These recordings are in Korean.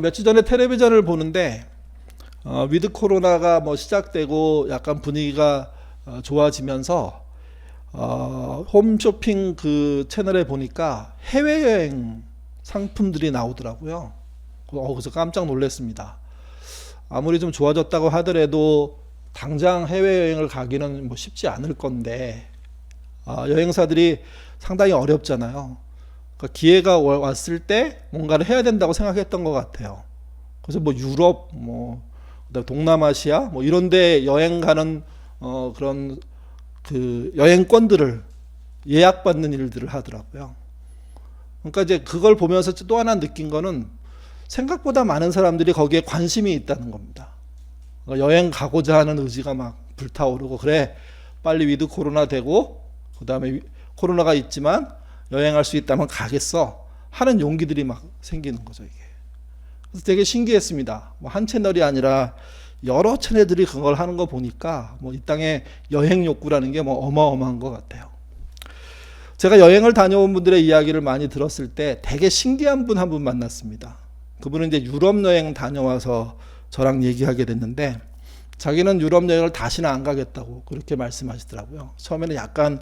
며칠 전에 텔레비전을 보는데 위드 코로나가 뭐 시작되고 약간 분위기가 좋아지면서 홈쇼핑 그 채널에 보니까 해외여행 상품들이 나오더라고요. 그래서 깜짝 놀랐습니다. 아무리 좀 좋아졌다고 하더라도 당장 해외여행을 가기는 뭐 쉽지 않을 건데 여행사들이 상당히 어렵잖아요. 그러니까 기회가 왔을 때 뭔가를 해야 된다고 생각했던 것 같아요. 그래서 뭐 유럽, 뭐 그다음에 동남아시아, 뭐 이런데 여행 가는 그런 그 여행권들을 예약받는 일들을 하더라고요. 그러니까 이제 그걸 보면서 또 하나 느낀 거는 생각보다 많은 사람들이 거기에 관심이 있다는 겁니다. 그러니까 여행 가고자 하는 의지가 막 불타오르고, 그래 빨리 위드 코로나 되고 그다음에 코로나가 있지만 여행할 수 있다면 가겠어 하는 용기들이 막 생기는 거죠, 이게. 그래서 되게 신기했습니다. 뭐 한 채널이 아니라 여러 채널들이 그걸 하는 거 보니까 뭐 이 땅에 여행 욕구라는 게 뭐 어마어마한 것 같아요. 제가 여행을 다녀온 분들의 이야기를 많이 들었을 때 되게 신기한 분 한 분 만났습니다. 그분은 이제 유럽 여행 다녀와서 저랑 얘기하게 됐는데, 자기는 유럽 여행을 다시는 안 가겠다고 그렇게 말씀하시더라고요. 처음에는 약간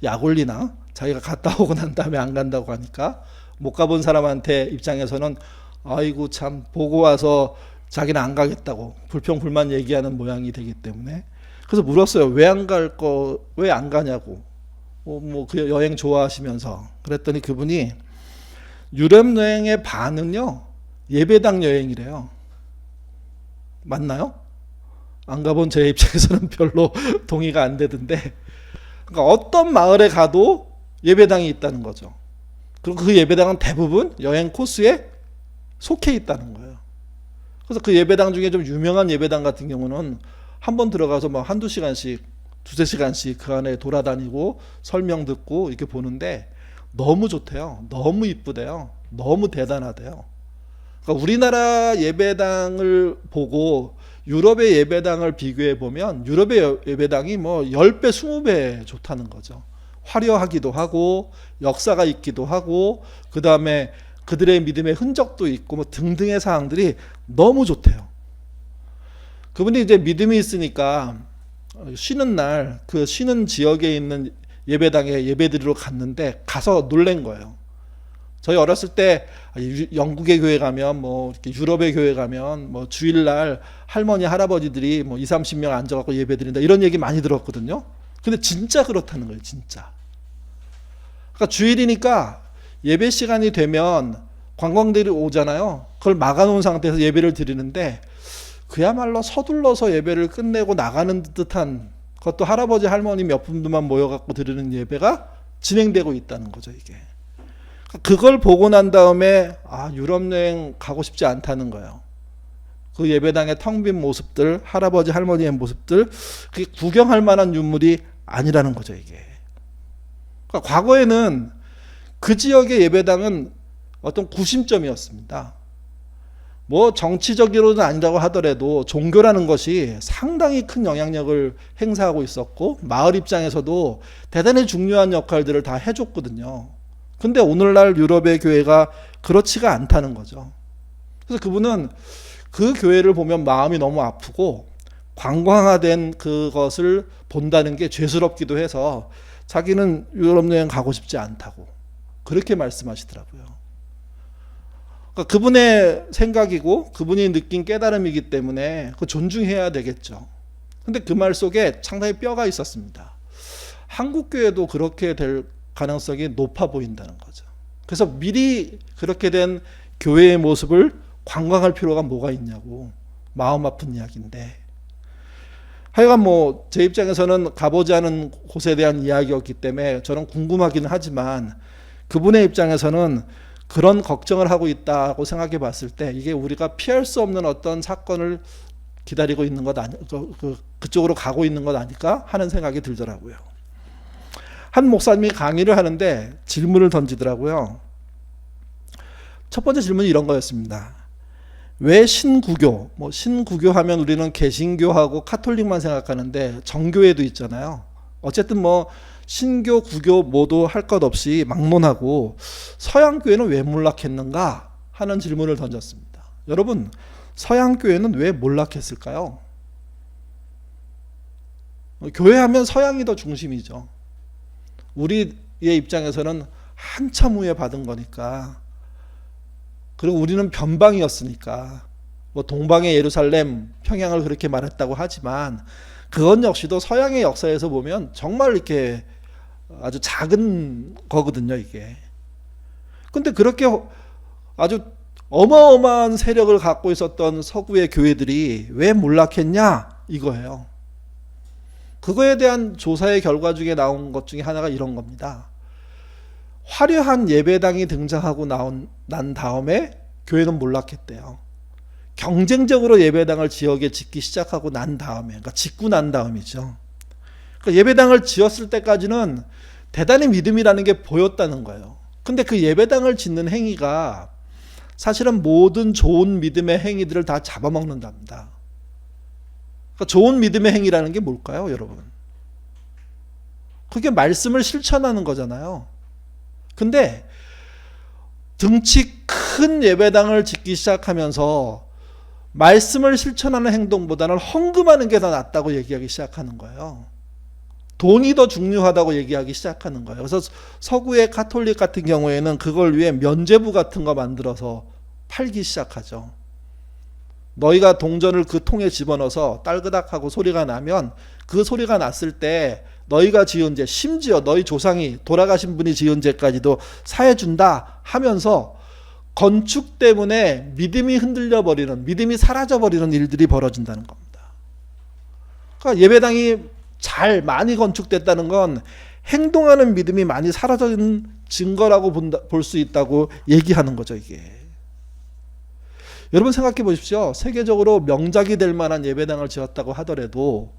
약 올리나? 자기가 갔다 오고 난 다음에 안 간다고 하니까 못 가본 사람한테 입장에서는 아이고 참, 보고 와서 자기는 안 가겠다고 불평불만 얘기하는 모양이 되기 때문에. 그래서 물었어요. 왜 안 갈 거, 왜 안 가냐고. 뭐 그 여행 좋아하시면서. 그랬더니 그분이 유럽 여행의 반은요 예배당 여행이래요. 맞나요? 안 가본 제 입장에서는 별로 동의가 안 되던데, 그러니까 어떤 마을에 가도 예배당이 있다는 거죠. 그리고 그 예배당은 대부분 여행 코스에 속해 있다는 거예요. 그래서 그 예배당 중에 좀 유명한 예배당 같은 경우는 한번 들어가서 뭐 한두 시간씩, 두세 시간씩 그 안에 돌아다니고 설명 듣고 이렇게 보는데 너무 좋대요. 너무 이쁘대요. 너무 대단하대요. 그러니까 우리나라 예배당을 보고 유럽의 예배당을 비교해 보면 유럽의 예배당이 뭐 10배, 20배 좋다는 거죠. 화려하기도 하고 역사가 있기도 하고 그다음에 그들의 믿음의 흔적도 있고 뭐 등등의 사항들이 너무 좋대요. 그분이 이제 믿음이 있으니까 쉬는 날 그 쉬는 지역에 있는 예배당에 예배드리러 갔는데 가서 놀란 거예요. 저희 어렸을 때 영국의 교회 가면 뭐 이렇게 유럽의 교회 가면 뭐 주일날 할머니 할아버지들이 뭐 2, 30명 앉아갖고 예배드린다 이런 얘기 많이 들었거든요. 근데 진짜 그렇다는 거예요, 진짜. 그러니까 주일이니까 예배 시간이 되면 관광들이 오잖아요. 그걸 막아놓은 상태에서 예배를 드리는데 그야말로 서둘러서 예배를 끝내고 나가는 듯한, 그것도 할아버지 할머니 몇 분들만 모여갖고 드리는 예배가 진행되고 있다는 거죠, 이게. 그걸 보고 난 다음에 유럽 여행 가고 싶지 않다는 거예요. 그 예배당의 텅 빈 모습들, 할아버지 할머니의 모습들, 그게 구경할 만한 유물이 아니라는 거죠, 이게. 그러니까 과거에는 그 지역의 예배당은 어떤 구심점이었습니다. 뭐 정치적으로는 아니라고 하더라도 종교라는 것이 상당히 큰 영향력을 행사하고 있었고 마을 입장에서도 대단히 중요한 역할들을 다 해줬거든요. 근데 오늘날 유럽의 교회가 그렇지가 않다는 거죠. 그래서 그분은 그 교회를 보면 마음이 너무 아프고 관광화된 그것을 본다는 게 죄스럽기도 해서 자기는 유럽 여행 가고 싶지 않다고 그렇게 말씀하시더라고요. 그러니까 그분의 생각이고 그분이 느낀 깨달음이기 때문에 그 존중해야 되겠죠. 근데 그 말 속에 상당히 뼈가 있었습니다. 한국 교회도 그렇게 될 가능성이 높아 보인다는 거죠. 그래서 미리 그렇게 된 교회의 모습을 관광할 필요가 뭐가 있냐고, 마음 아픈 이야기인데, 하여간 뭐 제 입장에서는 가보지 않은 곳에 대한 이야기였기 때문에 저는 궁금하기는 하지만 그분의 입장에서는 그런 걱정을 하고 있다고 생각해 봤을 때 이게 우리가 피할 수 없는 어떤 사건을 기다리고 있는 것 아니, 그쪽으로 가고 있는 것 아닐까 하는 생각이 들더라고요. 한 목사님이 강의를 하는데 질문을 던지더라고요. 첫 번째 질문이 이런 거였습니다. 왜 신구교, 뭐 신구교 하면 우리는 개신교하고 카톨릭만 생각하는데 정교회도 있잖아요. 어쨌든 뭐 신교, 구교 모두 할 것 없이 막론하고 서양교회는 왜 몰락했는가 하는 질문을 던졌습니다. 여러분, 서양 교회는 왜 몰락했을까요? 교회 하면 서양이 더 중심이죠. 우리의 입장에서는 한참 후에 받은 거니까. 그리고 우리는 변방이었으니까. 뭐 동방의 예루살렘, 평양을 그렇게 말했다고 하지만 그건 역시도 서양의 역사에서 보면 정말 이렇게 아주 작은 거거든요, 이게. 근데 그렇게 아주 어마어마한 세력을 갖고 있었던 서구의 교회들이 왜 몰락했냐? 이거예요. 그거에 대한 조사의 결과 중에 나온 것 중에 하나가 이런 겁니다. 화려한 예배당이 등장하고 난 다음에 교회는 몰락했대요. 경쟁적으로 예배당을 지역에 짓기 시작하고 난 다음에, 그러니까 짓고 난 다음이죠. 그러니까 예배당을 지었을 때까지는 대단히 믿음이라는 게 보였다는 거예요. 근데 그 예배당을 짓는 행위가 사실은 모든 좋은 믿음의 행위들을 다 잡아먹는답니다. 그러니까 좋은 믿음의 행위라는 게 뭘까요, 여러분? 그게 말씀을 실천하는 거잖아요. 근데 등치 큰 예배당을 짓기 시작하면서 말씀을 실천하는 행동보다는 헌금하는 게 더 낫다고 얘기하기 시작하는 거예요. 돈이 더 중요하다고 얘기하기 시작하는 거예요. 그래서 서구의 가톨릭 같은 경우에는 그걸 위해 면죄부 같은 거 만들어서 팔기 시작하죠. 너희가 동전을 그 통에 집어넣어서 딸그닥하고 소리가 나면 그 소리가 났을 때 너희가 지은 죄, 심지어 너희 조상이 돌아가신 분이 지은 죄까지도 사해준다 하면서 건축 때문에 믿음이 흔들려 버리는, 믿음이 사라져 버리는 일들이 벌어진다는 겁니다. 그러니까 예배당이 잘 많이 건축됐다는 건 행동하는 믿음이 많이 사라진 증거라고 볼 수 있다고 얘기하는 거죠, 이게. 여러분 생각해 보십시오. 세계적으로 명작이 될 만한 예배당을 지었다고 하더라도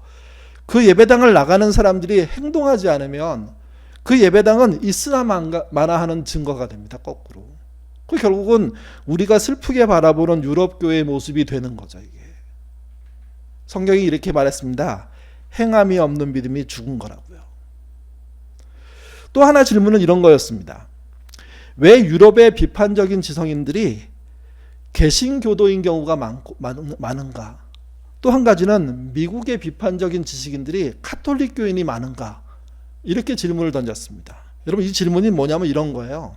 그 예배당을 나가는 사람들이 행동하지 않으면 그 예배당은 있으나 마나 하는 증거가 됩니다, 거꾸로. 그 결국은 우리가 슬프게 바라보는 유럽 교회의 모습이 되는 거죠, 이게. 성경이 이렇게 말했습니다. 행함이 없는 믿음이 죽은 거라고요. 또 하나 질문은 이런 거였습니다. 왜 유럽의 비판적인 지성인들이 개신교도인 경우가 많은가? 또 한 가지는 미국의 비판적인 지식인들이 카톨릭 교인이 많은가? 이렇게 질문을 던졌습니다. 여러분, 이 질문이 뭐냐면 이런 거예요.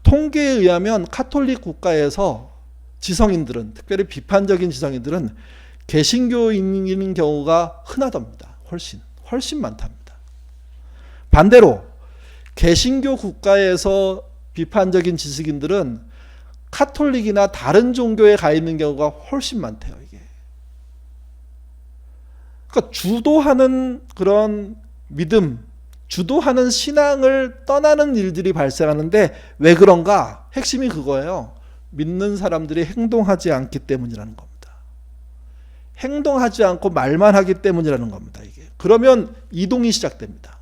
통계에 의하면 카톨릭 국가에서 지성인들은, 특별히 비판적인 지성인들은 개신교인인 경우가 흔하답니다. 훨씬 많답니다. 반대로 개신교 국가에서 비판적인 지식인들은 카톨릭이나 다른 종교에 가 있는 경우가 훨씬 많대요, 이게. 그러니까 주도하는 그런 믿음, 주도하는 신앙을 떠나는 일들이 발생하는데 왜 그런가? 핵심이 그거예요. 믿는 사람들이 행동하지 않기 때문이라는 겁니다. 행동하지 않고 말만 하기 때문이라는 겁니다, 이게. 그러면 이동이 시작됩니다.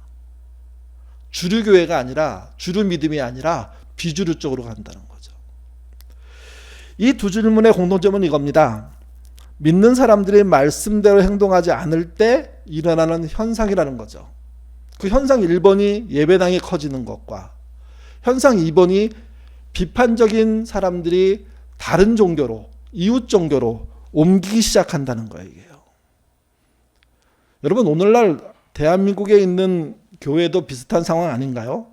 주류교회가 아니라, 주류 믿음이 아니라 비주류 쪽으로 간다는 거죠. 이 두 질문의 공통점은 이겁니다. 믿는 사람들이 말씀대로 행동하지 않을 때 일어나는 현상이라는 거죠. 그 현상 1번이 예배당이 커지는 것과 현상 2번이 비판적인 사람들이 다른 종교로, 이웃 종교로 옮기기 시작한다는 거예요. 여러분, 오늘날 대한민국에 있는 교회도 비슷한 상황 아닌가요?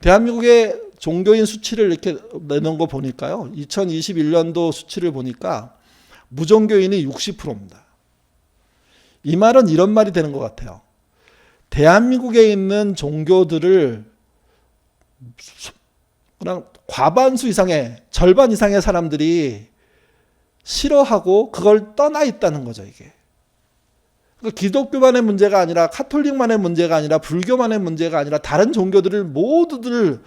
대한민국의 종교인 수치를 이렇게 내놓은 거 보니까요. 2021년도 수치를 보니까 무종교인이 60%입니다. 이 말은 이런 말이 되는 것 같아요. 대한민국에 있는 종교들을 그냥 과반수 이상의, 절반 이상의 사람들이 싫어하고 그걸 떠나 있다는 거죠, 이게. 그러니까 기독교만의 문제가 아니라 카톨릭만의 문제가 아니라 불교만의 문제가 아니라 다른 종교들을 모두들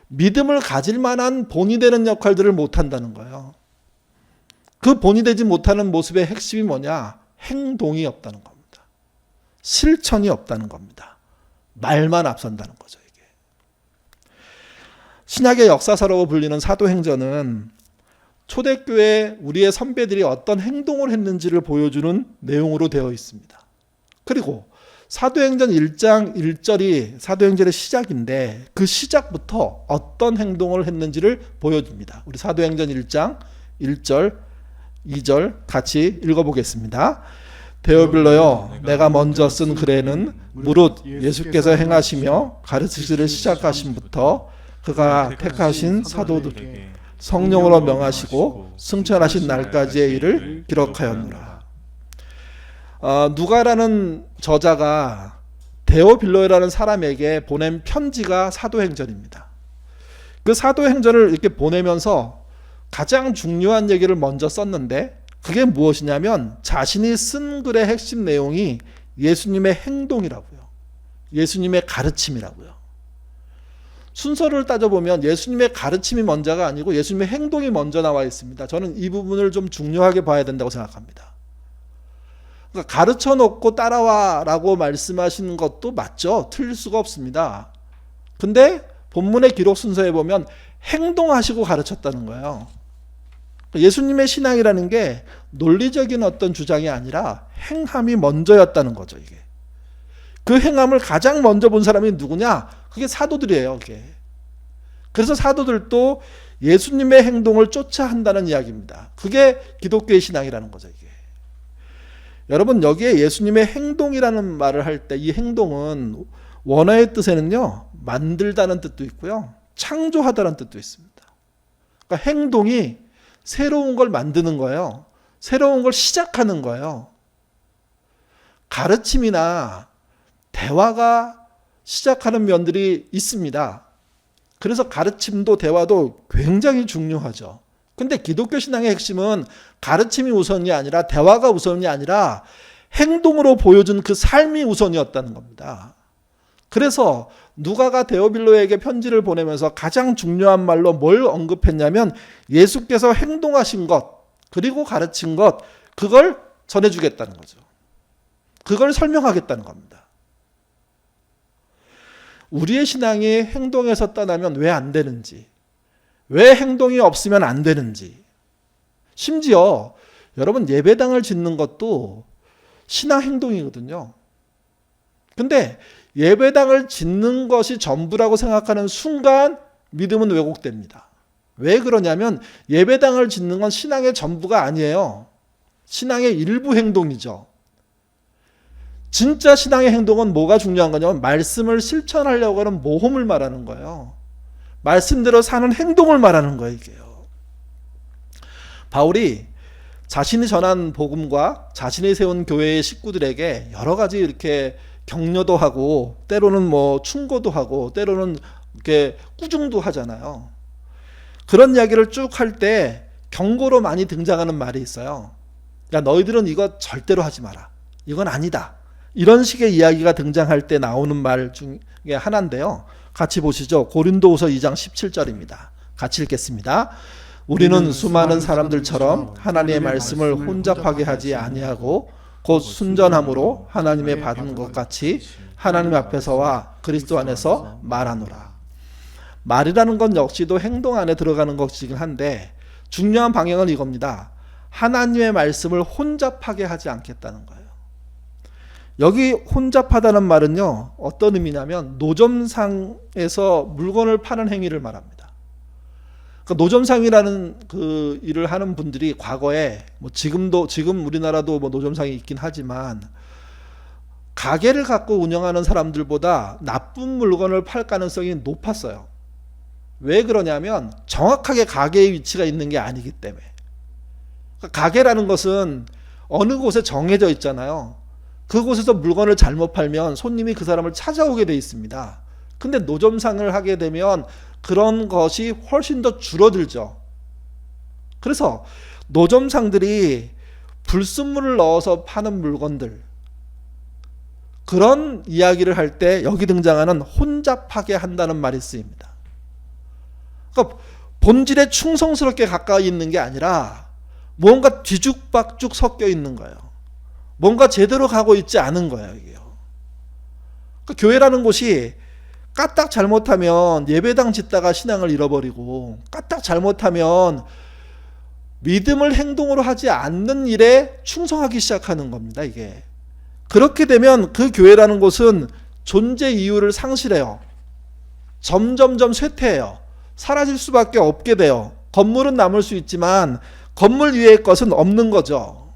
믿음을 가질 만한 본이 되는 역할들을 못한다는 거예요. 그 본이 되지 못하는 모습의 핵심이 뭐냐? 행동이 없다는 겁니다. 실천이 없다는 겁니다. 말만 앞선다는 거죠, 이게. 신약의 역사서라고 불리는 사도행전은 초대교회 우리의 선배들이 어떤 행동을 했는지를 보여주는 내용으로 되어 있습니다. 그리고 사도행전 1장 1절이 사도행전의 시작인데 그 시작부터 어떤 행동을 했는지를 보여줍니다. 우리 사도행전 1장 1절 2절 같이 읽어보겠습니다. 데오빌로여, 내가 먼저 쓴 글에는 무릇 예수께서 행하시며 가르치기를 시작하심부터 그가 택하신 사도들 성령으로 명하시고 승천하신 날까지의 일을 기록하였노라. 누가라는 저자가 데오빌로라는 사람에게 보낸 편지가 사도행전입니다. 그 사도행전을 이렇게 보내면서 가장 중요한 얘기를 먼저 썼는데 그게 무엇이냐면 자신이 쓴 글의 핵심 내용이 예수님의 행동이라고요. 예수님의 가르침이라고요. 순서를 따져보면 예수님의 가르침이 먼저가 아니고 예수님의 행동이 먼저 나와 있습니다. 저는 이 부분을 좀 중요하게 봐야 된다고 생각합니다. 그러니까 가르쳐 놓고 따라와 라고 말씀하시는 것도 맞죠. 틀릴 수가 없습니다. 근데 본문의 기록 순서에 보면 행동하시고 가르쳤다는 거예요. 예수님의 신앙이라는 게 논리적인 어떤 주장이 아니라 행함이 먼저였다는 거죠. 이게 그 행함을 가장 먼저 본 사람이 누구냐? 그게 사도들이에요. 그게. 그래서 사도들도 예수님의 행동을 쫓아 한다는 이야기입니다. 그게 기독교의 신앙이라는 거죠. 이게. 여러분 여기에 예수님의 행동이라는 말을 할 때 이 행동은 원어의 뜻에는요 만들다는 뜻도 있고요 창조하다는 뜻도 있습니다. 그러니까 행동이 새로운 걸 만드는 거예요. 새로운 걸 시작하는 거예요. 가르침이나 대화가 시작하는 면들이 있습니다. 그래서 가르침도 대화도 굉장히 중요하죠. 근데 기독교 신앙의 핵심은 가르침이 우선이 아니라 대화가 우선이 아니라 행동으로 보여준 그 삶이 우선이었다는 겁니다. 그래서 누가가 데오빌로에게 편지를 보내면서 가장 중요한 말로 뭘 언급했냐면 예수께서 행동하신 것 그리고 가르친 것 그걸 전해주겠다는 거죠. 그걸 설명하겠다는 겁니다. 우리의 신앙이 행동에서 떠나면 왜 안 되는지, 왜 행동이 없으면 안 되는지, 심지어 여러분 예배당을 짓는 것도 신앙 행동이거든요. 근데 예배당을 짓는 것이 전부라고 생각하는 순간 믿음은 왜곡됩니다. 왜 그러냐면 예배당을 짓는 건 신앙의 전부가 아니에요. 신앙의 일부 행동이죠. 진짜 신앙의 행동은 뭐가 중요한 거냐면 말씀을 실천하려고 하는 모험을 말하는 거예요. 말씀대로 사는 행동을 말하는 거예요. 이게요. 바울이 자신이 전한 복음과 자신이 세운 교회의 식구들에게 여러 가지 이렇게 격려도 하고 때로는 뭐 충고도 하고 때로는 이렇게 꾸중도 하잖아요. 그런 이야기를 쭉 할 때 경고로 많이 등장하는 말이 있어요. 야 너희들은 이거 절대로 하지 마라. 이건 아니다. 이런 식의 이야기가 등장할 때 나오는 말 중에 하나인데요. 같이 보시죠. 고린도후서 2장 17절입니다. 같이 읽겠습니다. 우리는 수많은 사람들처럼 하나님의 말씀을 혼잡하게 하지 아니하고 곧 순전함으로 하나님의 받은 것 같이 하나님 앞에서와 그리스도 안에서 말하노라. 말이라는 건 역시도 행동 안에 들어가는 것이긴 한데 중요한 방향은 이겁니다. 하나님의 말씀을 혼잡하게 하지 않겠다는 거예요. 여기 혼잡하다는 말은요 어떤 의미냐면 노점상에서 물건을 파는 행위를 말합니다. 그러니까 노점상이라는 그 일을 하는 분들이 과거에 뭐 지금 우리나라도 뭐 노점상이 있긴 하지만 가게를 갖고 운영하는 사람들보다 나쁜 물건을 팔 가능성이 높았어요. 왜 그러냐면 정확하게 가게의 위치가 있는 게 아니기 때문에. 그러니까 가게라는 것은 어느 곳에 정해져 있잖아요. 그곳에서 물건을 잘못 팔면 손님이 그 사람을 찾아오게 돼 있습니다. 근데 노점상을 하게 되면 그런 것이 훨씬 더 줄어들죠. 그래서 노점상들이 불순물을 넣어서 파는 물건들 그런 이야기를 할 때 여기 등장하는 혼잡하게 한다는 말이 쓰입니다. 그러니까 본질에 충성스럽게 가까이 있는 게 아니라 뭔가 뒤죽박죽 섞여 있는 거예요. 뭔가 제대로 가고 있지 않은 거예요. 이게요. 그러니까 교회라는 곳이 까딱 잘못하면 예배당 짓다가 신앙을 잃어버리고 까딱 잘못하면 믿음을 행동으로 하지 않는 일에 충성하기 시작하는 겁니다. 이게. 그렇게 되면 그 교회라는 곳은 존재 이유를 상실해요. 점점점 쇠퇴해요. 사라질 수밖에 없게 돼요. 건물은 남을 수 있지만 건물 위의 것은 없는 거죠.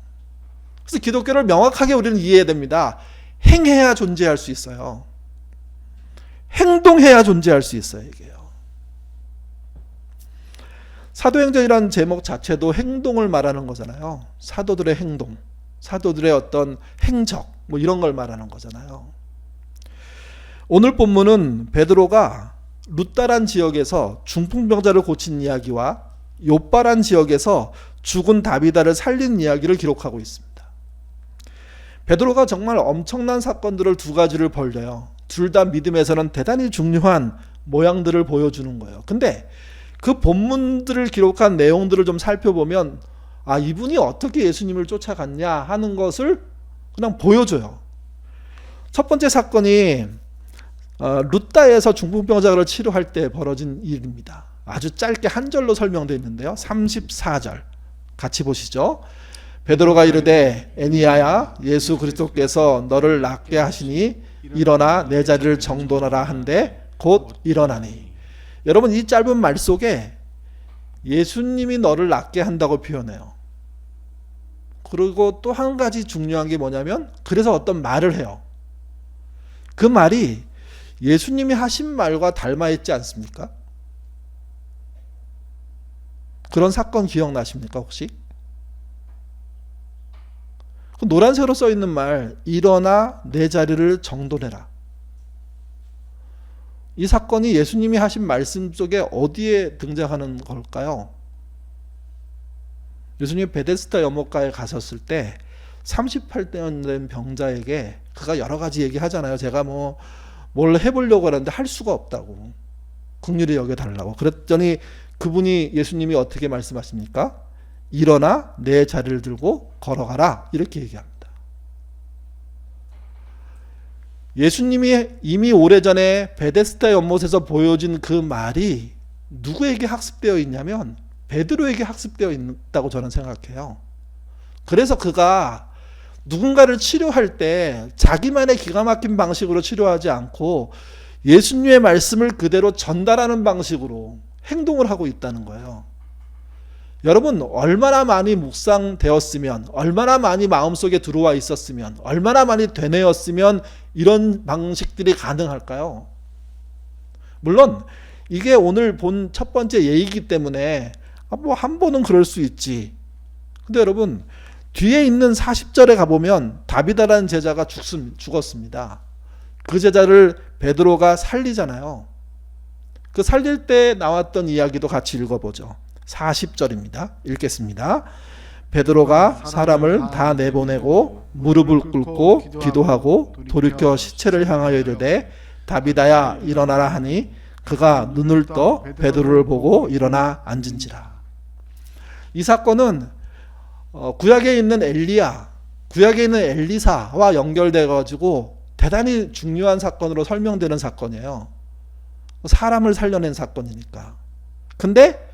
그래서 기독교를 명확하게 우리는 이해해야 됩니다. 행해야 존재할 수 있어요. 행동해야 존재할 수 있어요. 이게요. 사도행전이라는 제목 자체도 행동을 말하는 거잖아요. 사도들의 행동, 사도들의 어떤 행적, 뭐 이런 걸 말하는 거잖아요. 오늘 본문은 베드로가 룻다란 지역에서 중풍병자를 고친 이야기와 욥바란 지역에서 죽은 다비다를 살린 이야기를 기록하고 있습니다. 베드로가 정말 엄청난 사건들을 두 가지를 벌려요. 둘 다 믿음에서는 대단히 중요한 모양들을 보여주는 거예요. 근데 그 본문들을 기록한 내용들을 좀 살펴보면 이분이 어떻게 예수님을 쫓아갔냐 하는 것을 그냥 보여줘요. 첫 번째 사건이 룻다에서 중풍병자를 치료할 때 벌어진 일입니다. 아주 짧게 한 절로 설명되어 있는데요. 34절 같이 보시죠. 베드로가 이르되 에니야야 예수 그리스도께서 너를 낫게 하시니 일어나 내 자리를 정돈하라 한데 곧 일어나니. 여러분, 이 짧은 말 속에 예수님이 너를 낫게 한다고 표현해요. 그리고 또 한 가지 중요한 게 뭐냐면 그래서 어떤 말을 해요. 그 말이 예수님이 하신 말과 닮아 있지 않습니까? 그런 사건 기억나십니까 혹시? 그 노란색으로 써 있는 말, 일어나 내 자리를 정돈해라. 이 사건이 예수님이 하신 말씀 속에 어디에 등장하는 걸까요? 예수님이 베데스다 연못가에 가셨을 때 38년 된 병자에게 그가 여러 가지 얘기하잖아요. 제가 뭘 해보려고 하는데 할 수가 없다고. 긍휼히 여겨달라고. 그랬더니 그분이 예수님이 어떻게 말씀하십니까? 일어나 내 자리를 들고 걸어가라. 이렇게 얘기합니다. 예수님이 이미 오래전에 베데스다 연못에서 보여진 그 말이 누구에게 학습되어 있냐면 베드로에게 학습되어 있다고 저는 생각해요. 그래서 그가 누군가를 치료할 때 자기만의 기가 막힌 방식으로 치료하지 않고 예수님의 말씀을 그대로 전달하는 방식으로 행동을 하고 있다는 거예요. 여러분, 얼마나 많이 묵상되었으면, 얼마나 많이 마음속에 들어와 있었으면, 얼마나 많이 되뇌었으면 이런 방식들이 가능할까요? 물론 이게 오늘 본 첫 번째 예이기 때문에 한 번은 그럴 수 있지. 근데 여러분, 뒤에 있는 40절에 가보면 다비다라는 제자가 죽었습니다. 그 제자를 베드로가 살리잖아요. 그 살릴 때 나왔던 이야기도 같이 읽어보죠. 40절입니다. 읽겠습니다. 베드로가 사람을 다 내보내고 무릎을 꿇고 기도하고 돌이켜 시체를 향하여 이르되 다비다야 일어나라 하니 그가 눈을 떠 베드로를 보고 일어나 앉은지라. 이 사건은 구약에 있는 엘리야, 구약에 있는 엘리사와 연결돼 가지고 대단히 중요한 사건으로 설명되는 사건이에요. 사람을 살려낸 사건이니까. 근데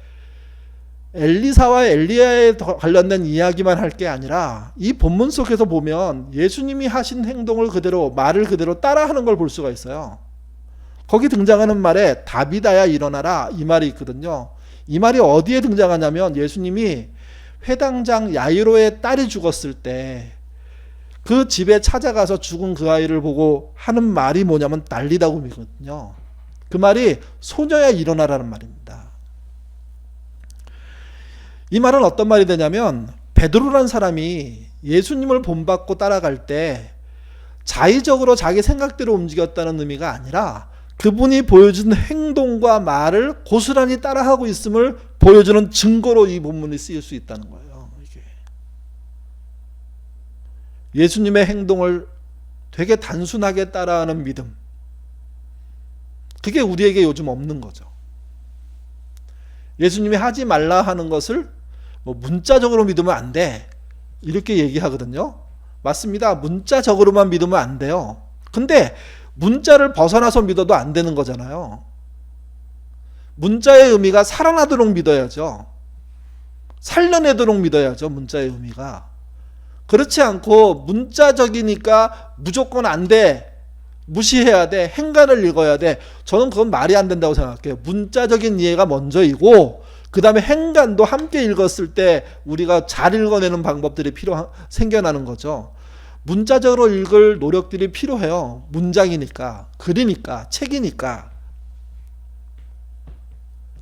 엘리사와 엘리야에 관련된 이야기만 할 게 아니라 이 본문 속에서 보면 예수님이 하신 행동을 그대로, 말을 그대로 따라하는 걸 볼 수가 있어요. 거기 등장하는 말에 다비다야 일어나라 이 말이 있거든요. 이 말이 어디에 등장하냐면 예수님이 회당장 야이로의 딸이 죽었을 때 그 집에 찾아가서 죽은 그 아이를 보고 하는 말이 뭐냐면 난리다고 믿거든요. 그 말이 소녀야 일어나라는 말입니다. 이 말은 어떤 말이 되냐면 베드로라는 사람이 예수님을 본받고 따라갈 때 자의적으로 자기 생각대로 움직였다는 의미가 아니라 그분이 보여준 행동과 말을 고스란히 따라하고 있음을 보여주는 증거로 이 본문이 쓰일 수 있다는 거예요. 이게. 예수님의 행동을 되게 단순하게 따라하는 믿음. 그게 우리에게 요즘 없는 거죠. 예수님이 하지 말라 하는 것을 문자적으로 믿으면 안 돼. 이렇게 얘기하거든요. 맞습니다. 문자적으로만 믿으면 안 돼요. 근데 문자를 벗어나서 믿어도 안 되는 거잖아요. 문자의 의미가 살아나도록 믿어야죠. 살려내도록 믿어야죠. 문자의 의미가. 그렇지 않고 문자적이니까 무조건 안 돼, 무시해야 돼, 행간을 읽어야 돼. 저는 그건 말이 안 된다고 생각해요. 문자적인 이해가 먼저이고 그 다음에 행간도 함께 읽었을 때 우리가 잘 읽어내는 방법들이 생겨나는 거죠. 문자적으로 읽을 노력들이 필요해요. 문장이니까, 글이니까, 책이니까.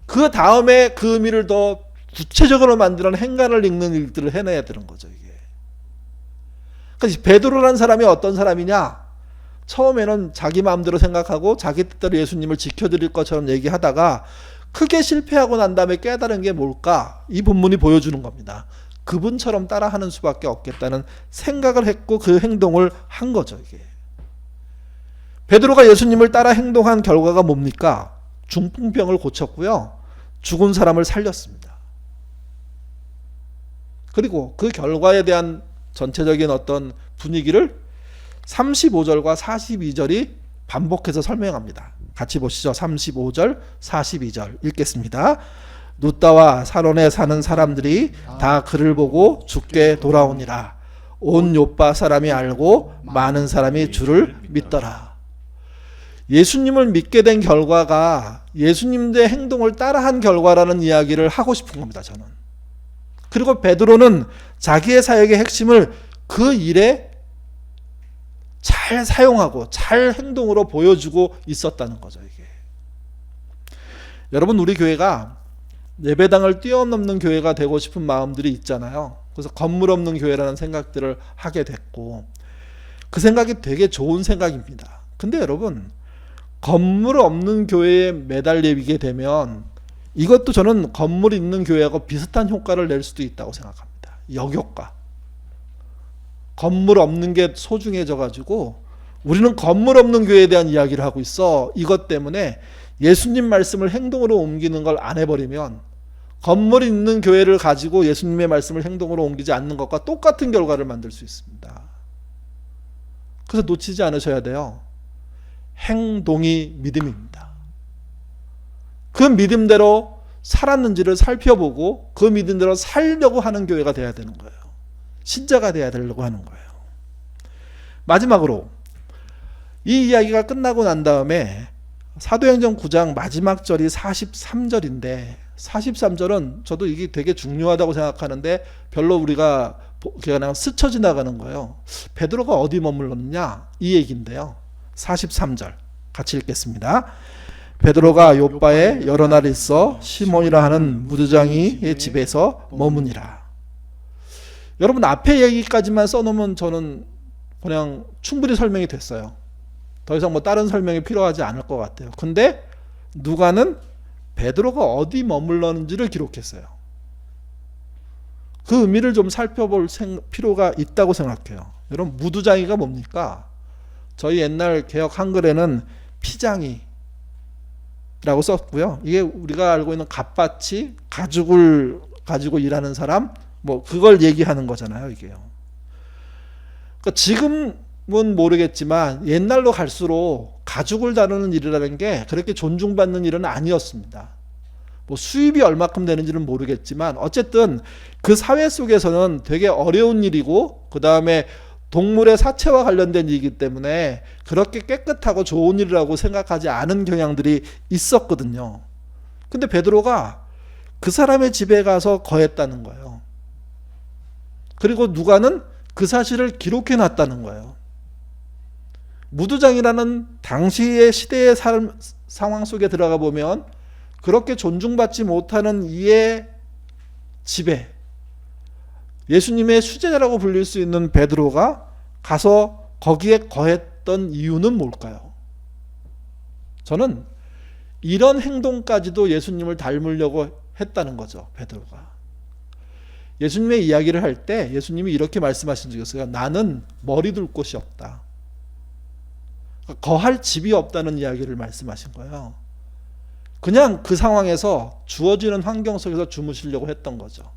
그 다음에 그 의미를 더 구체적으로 만드는 행간을 읽는 일들을 해내야 되는 거죠, 이게. 그러니까 베드로라는 사람이 어떤 사람이냐? 처음에는 자기 마음대로 생각하고 자기 뜻대로 예수님을 지켜드릴 것처럼 얘기하다가 크게 실패하고 난 다음에 깨달은 게 뭘까? 이 본문이 보여주는 겁니다. 그분처럼 따라하는 수밖에 없겠다는 생각을 했고 그 행동을 한 거죠, 이게. 베드로가 예수님을 따라 행동한 결과가 뭡니까? 중풍병을 고쳤고요. 죽은 사람을 살렸습니다. 그리고 그 결과에 대한 전체적인 어떤 분위기를 35절과 42절이 반복해서 설명합니다. 같이 보시죠. 35절, 42절 읽겠습니다. 룻다와 사론에 사는 사람들이 다 그를 보고 죽게 돌아오니라. 온 요빠 사람이 알고 많은 사람이 주를 믿더라. 예수님을 믿게 된 결과가 예수님의 행동을 따라한 결과라는 이야기를 하고 싶은 겁니다, 저는. 그리고 베드로는 자기의 사역의 핵심을 그 일에 잘 사용하고 잘 행동으로 보여주고 있었다는 거죠, 이게. 여러분, 우리 교회가 예배당을 뛰어넘는 교회가 되고 싶은 마음들이 있잖아요. 그래서 건물 없는 교회라는 생각들을 하게 됐고, 그 생각이 되게 좋은 생각입니다. 근데 여러분, 건물 없는 교회에 매달리게 되면 이것도 저는 건물 있는 교회하고 비슷한 효과를 낼 수도 있다고 생각합니다. 역효과. 건물 없는 게 소중해져 가지고 우리는 건물 없는 교회에 대한 이야기를 하고 있어. 이것 때문에 예수님 말씀을 행동으로 옮기는 걸 안 해버리면 건물 있는 교회를 가지고 예수님의 말씀을 행동으로 옮기지 않는 것과 똑같은 결과를 만들 수 있습니다. 그래서 놓치지 않으셔야 돼요. 행동이 믿음입니다. 그 믿음대로 살았는지를 살펴보고 그 믿음대로 살려고 하는 교회가 돼야 되는 거예요. 신자가 돼야 되려고 하는 거예요. 마지막으로 이 이야기가 끝나고 난 다음에 사도행전 9장 마지막 절이 43절인데 43절은 저도 이게 되게 중요하다고 생각하는데 별로 우리가 그냥 스쳐 지나가는 거예요. 베드로가 어디 머물렀느냐? 이 얘기인데요. 43절 같이 읽겠습니다. 베드로가 요빠에 여러 날 있어 시몬이라 하는 무두장이의 집에서 머무니라. 여러분, 앞에 얘기까지만 써놓으면 저는 그냥 충분히 설명이 됐어요. 더 이상 뭐 다른 설명이 필요하지 않을 것 같아요. 근데 누가는 베드로가 어디 머물렀는지를 기록했어요. 그 의미를 좀 살펴볼 필요가 있다고 생각해요. 여러분, 무두장이가 뭡니까? 저희 옛날 개역 한글에는 피장이라고 썼고요. 이게 우리가 알고 있는 갑밭이 가죽을 가지고 일하는 사람, 뭐 그걸 얘기하는 거잖아요, 이게요. 그러니까 지금은 모르겠지만 옛날로 갈수록 가죽을 다루는 일이라는 게 그렇게 존중받는 일은 아니었습니다. 뭐 수입이 얼마큼 되는지는 모르겠지만 어쨌든 그 사회 속에서는 되게 어려운 일이고 그 다음에 동물의 사체와 관련된 일이기 때문에 그렇게 깨끗하고 좋은 일이라고 생각하지 않은 경향들이 있었거든요. 근데 베드로가 그 사람의 집에 가서 거했다는 거예요. 그리고 누가는 그 사실을 기록해 놨다는 거예요. 무두장이라는 당시의 시대의 상황 속에 들어가 보면 그렇게 존중받지 못하는 이의 집에 예수님의 수제자라고 불릴 수 있는 베드로가 가서 거기에 거했던 이유는 뭘까요? 저는 이런 행동까지도 예수님을 닮으려고 했다는 거죠, 베드로가. 예수님의 이야기를 할 때 예수님이 이렇게 말씀하신 적이 있어요. 나는 머리 둘 곳이 없다. 거할 집이 없다는 이야기를 말씀하신 거예요. 그냥 그 상황에서 주어지는 환경 속에서 주무시려고 했던 거죠.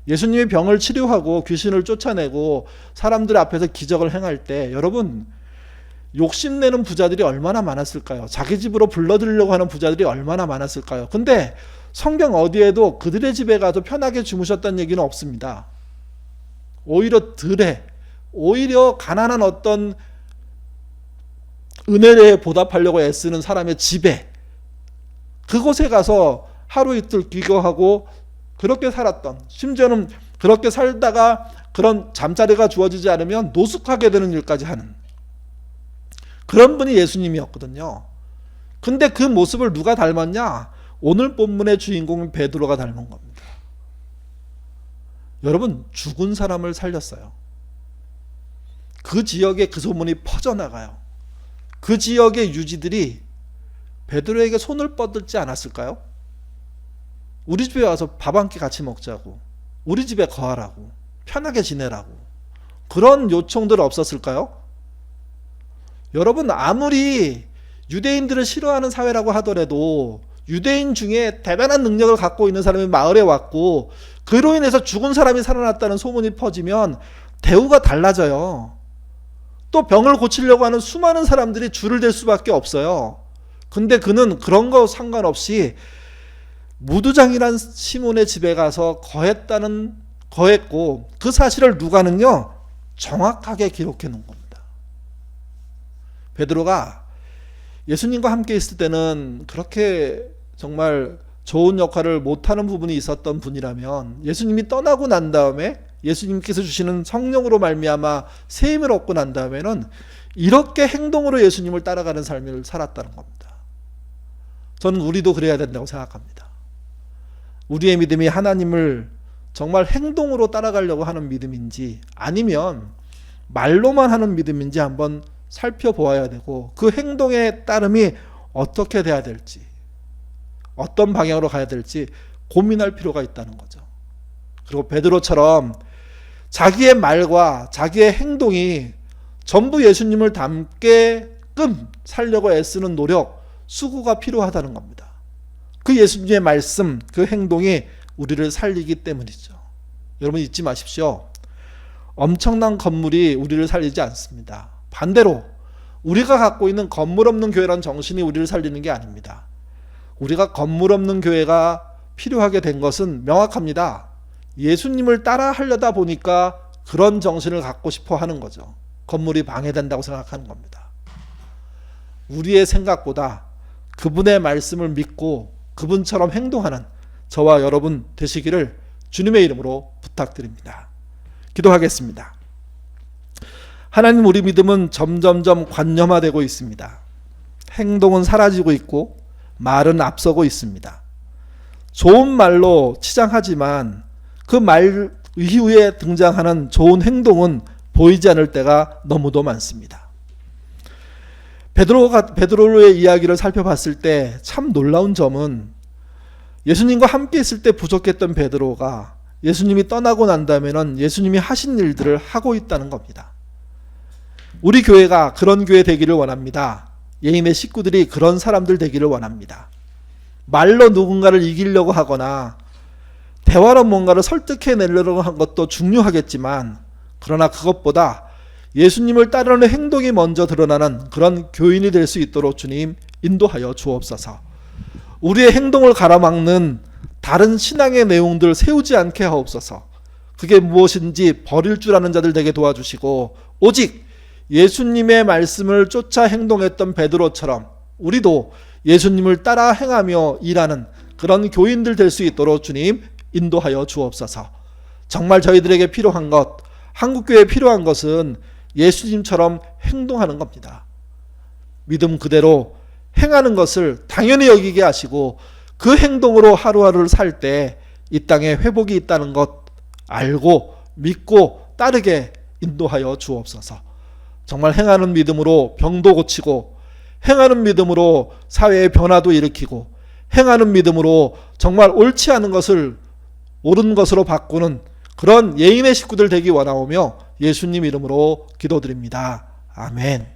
예수님이 병을 치료하고 귀신을 쫓아내고 사람들 앞에서 기적을 행할 때 여러분, 욕심내는 부자들이 얼마나 많았을까요? 자기 집으로 불러들이려고 하는 부자들이 얼마나 많았을까요? 근데 성경 어디에도 그들의 집에 가서 편하게 주무셨다는 얘기는 없습니다. 오히려 덜해. 오히려 가난한 어떤 은혜에 보답하려고 애쓰는 사람의 집에, 그곳에 가서 하루 이틀 귀거하고 그렇게 살았던, 심지어는 그렇게 살다가 그런 잠자리가 주어지지 않으면 노숙하게 되는 일까지 하는 그런 분이 예수님이었거든요. 근데 그 모습을 누가 닮았냐? 오늘 본문의 주인공인 베드로가 닮은 겁니다. 여러분, 죽은 사람을 살렸어요. 그 지역에 그 소문이 퍼져나가요. 그 지역의 유지들이 베드로에게 손을 뻗지 않았을까요? 우리 집에 와서 밥 한 끼 같이 먹자고, 우리 집에 거하라고, 편하게 지내라고, 그런 요청들 없었을까요? 여러분, 아무리 유대인들을 싫어하는 사회라고 하더라도 유대인 중에 대단한 능력을 갖고 있는 사람이 마을에 왔고 그로 인해서 죽은 사람이 살아났다는 소문이 퍼지면 대우가 달라져요. 또 병을 고치려고 하는 수많은 사람들이 줄을 댈 수밖에 없어요. 근데 그는 그런 거 상관없이 무두장이란 시몬의 집에 가서 거했고 그 사실을 누가는요 정확하게 기록해 놓은 겁니다. 베드로가 예수님과 함께 있을 때는 그렇게 정말 좋은 역할을 못하는 부분이 있었던 분이라면, 예수님이 떠나고 난 다음에 예수님께서 주시는 성령으로 말미암아 세임을 얻고 난 다음에는 이렇게 행동으로 예수님을 따라가는 삶을 살았다는 겁니다. 저는 우리도 그래야 된다고 생각합니다. 우리의 믿음이 하나님을 정말 행동으로 따라가려고 하는 믿음인지 아니면 말로만 하는 믿음인지 한번 살펴보아야 되고, 그 행동의 따름이 어떻게 돼야 될지, 어떤 방향으로 가야 될지 고민할 필요가 있다는 거죠. 그리고 베드로처럼 자기의 말과 자기의 행동이 전부 예수님을 닮게끔 살려고 애쓰는 노력, 수고가 필요하다는 겁니다. 그 예수님의 말씀, 그 행동이 우리를 살리기 때문이죠. 여러분 잊지 마십시오. 엄청난 건물이 우리를 살리지 않습니다. 반대로 우리가 갖고 있는 건물 없는 교회란 정신이 우리를 살리는 게 아닙니다. 우리가 건물 없는 교회가 필요하게 된 것은 명확합니다. 예수님을 따라 하려다 보니까 그런 정신을 갖고 싶어 하는 거죠. 건물이 방해된다고 생각하는 겁니다. 우리의 생각보다 그분의 말씀을 믿고 그분처럼 행동하는 저와 여러분 되시기를 주님의 이름으로 부탁드립니다. 기도하겠습니다. 하나님, 우리 믿음은 점점점 관념화되고 있습니다. 행동은 사라지고 있고 말은 앞서고 있습니다. 좋은 말로 치장하지만 그 말 이후에 등장하는 좋은 행동은 보이지 않을 때가 너무도 많습니다. 베드로의 이야기를 살펴봤을 때 참 놀라운 점은 예수님과 함께 있을 때 부족했던 베드로가 예수님이 떠나고 난 다음에는 예수님이 하신 일들을 하고 있다는 겁니다. 우리 교회가 그런 교회 되기를 원합니다. 예인의 식구들이 그런 사람들 되기를 원합니다. 말로 누군가를 이기려고 하거나 대화로 뭔가를 설득해내려고 한 것도 중요하겠지만, 그러나 그것보다 예수님을 따르는 행동이 먼저 드러나는 그런 교인이 될 수 있도록 주님 인도하여 주옵소서. 우리의 행동을 가로막는 다른 신앙의 내용들 세우지 않게 하옵소서. 그게 무엇인지 버릴 줄 아는 자들 되게 도와주시고, 오직 예수님의 말씀을 쫓아 행동했던 베드로처럼 우리도 예수님을 따라 행하며 일하는 그런 교인들 될 수 있도록 주님 인도하여 주옵소서. 정말 저희들에게 필요한 것, 한국교회에 필요한 것은 예수님처럼 행동하는 겁니다. 믿음 그대로 행하는 것을 당연히 여기게 하시고 그 행동으로 하루하루를 살 때 이 땅에 회복이 있다는 것 알고 믿고 따르게 인도하여 주옵소서. 정말 행하는 믿음으로 병도 고치고, 행하는 믿음으로 사회의 변화도 일으키고, 행하는 믿음으로 정말 옳지 않은 것을 옳은 것으로 바꾸는 그런 예인의 식구들 되기 원하오며 예수님 이름으로 기도드립니다. 아멘.